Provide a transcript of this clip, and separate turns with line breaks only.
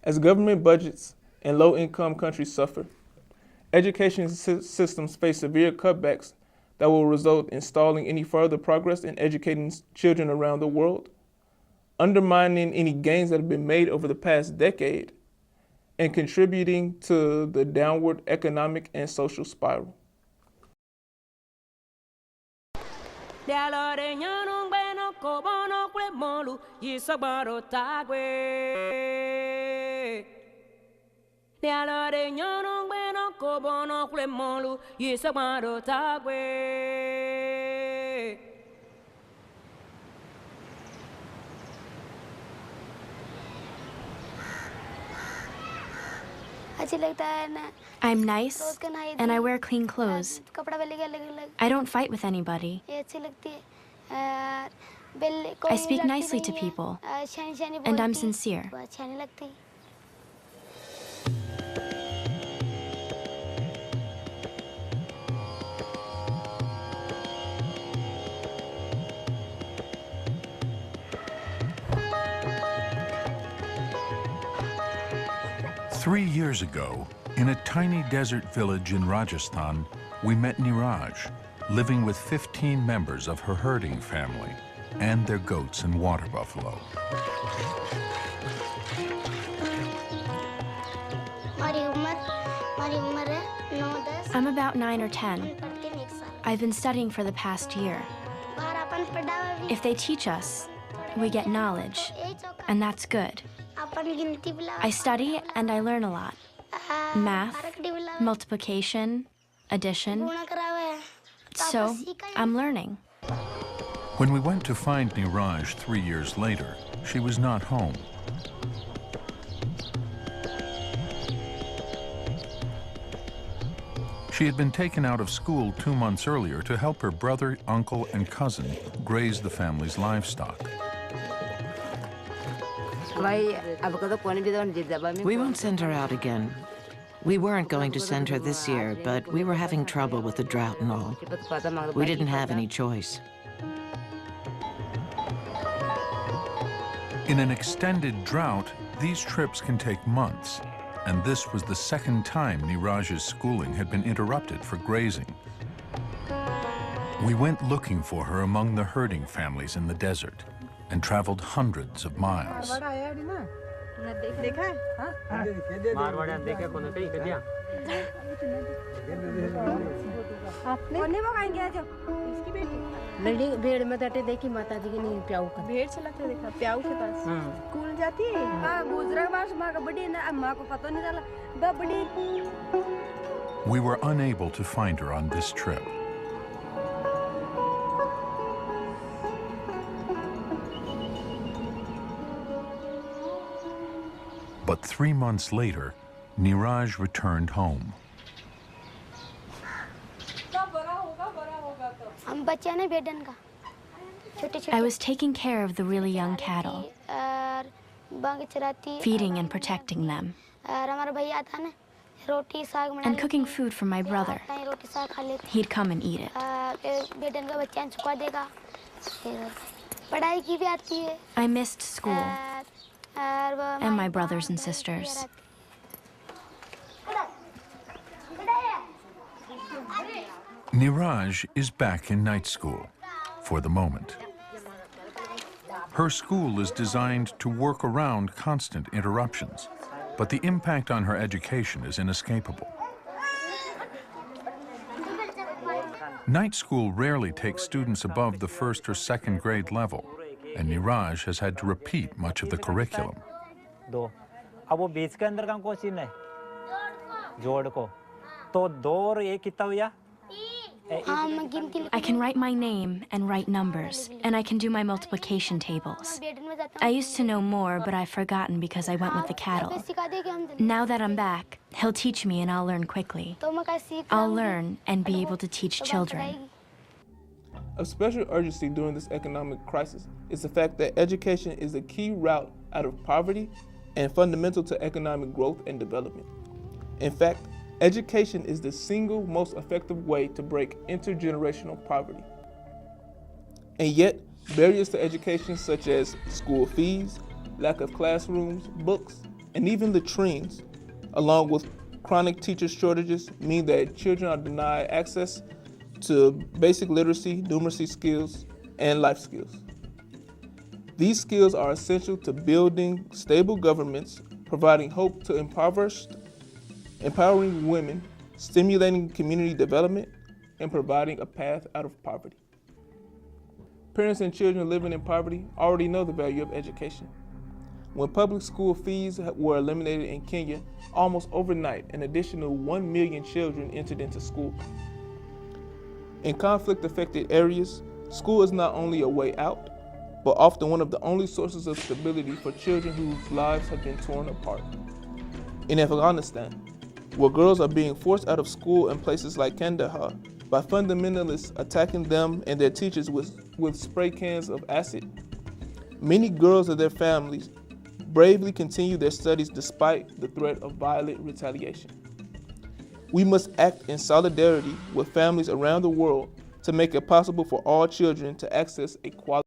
As government budgets and low-income countries suffer, education systems face severe cutbacks that will result in stalling any further progress in educating children around the world, undermining any gains that have been made over the past decade, and contributing to the downward economic and social spiral.
I'm nice, and I wear clean clothes. I don't fight with anybody. I speak nicely to people, and I'm sincere.
3 years ago, in a tiny desert village in Rajasthan, we met Niraj, living with 15 members of her herding family and their goats and water buffalo.
I'm about 9 or 10. I've been studying for the past year. If they teach us, we get knowledge, and that's good. I study and I learn a lot. Math, multiplication, addition. So, I'm learning.
When we went to find Niraj 3 years later, she was not home. She had been taken out of school 2 months earlier to help her brother, uncle, and cousin graze the family's livestock.
We won't send her out again. We weren't going to send her this year, but we were having trouble with the drought and all. We didn't have any choice.
In an extended drought, these trips can take months, and this was the second time Niraj's schooling had been interrupted for grazing. We went looking for her among the herding families in the desert and traveled hundreds of miles.
भेड़ में तटे देखी माता जी के नहीं प्याऊ का भेड़ चलाते देखा प्याऊ के पास स्कूल जाती है हां गुजरा बास मां का बड़ी ना मां को पता नहीं चला बड़ी.
We were unable to find her on this trip. But 3 months later, Niraj returned home.
I was taking care of the really young cattle, feeding and protecting them, and cooking food for my brother. He'd come and eat it. I missed school and my brothers and sisters.
Niraj is back in night school, for the moment. Her school is designed to work around constant interruptions, but the impact on her education is inescapable. Night school rarely takes students above the 1st or 2nd grade level, and Niraj has had to repeat much of the curriculum.
I can write my name and write numbers, and I can do my multiplication tables. I used to know more, but I've forgotten because I went with the cattle. Now that I'm back, he'll teach me and I'll learn quickly. I'll learn and be able to teach children.
Of special urgency during this economic crisis is the fact that education is a key route out of poverty and fundamental to economic growth and development. In fact, education is the single most effective way to break intergenerational poverty. And yet, barriers to education such as school fees, lack of classrooms, books, and even latrines, along with chronic teacher shortages, mean that children are denied access to basic literacy, numeracy skills, and life skills. These skills are essential to building stable governments, providing hope to empowering women, stimulating community development, and providing a path out of poverty. Parents and children living in poverty already know the value of education. When public school fees were eliminated in Kenya, almost overnight, an additional 1 million children entered into school. In conflict-affected areas, school is not only a way out, but often one of the only sources of stability for children whose lives have been torn apart. In Afghanistan, where girls are being forced out of school in places like Kandahar by fundamentalists attacking them and their teachers with spray cans of acid, many girls and their families bravely continue their studies despite the threat of violent retaliation. We must act in solidarity with families around the world to make it possible for all children to access a quality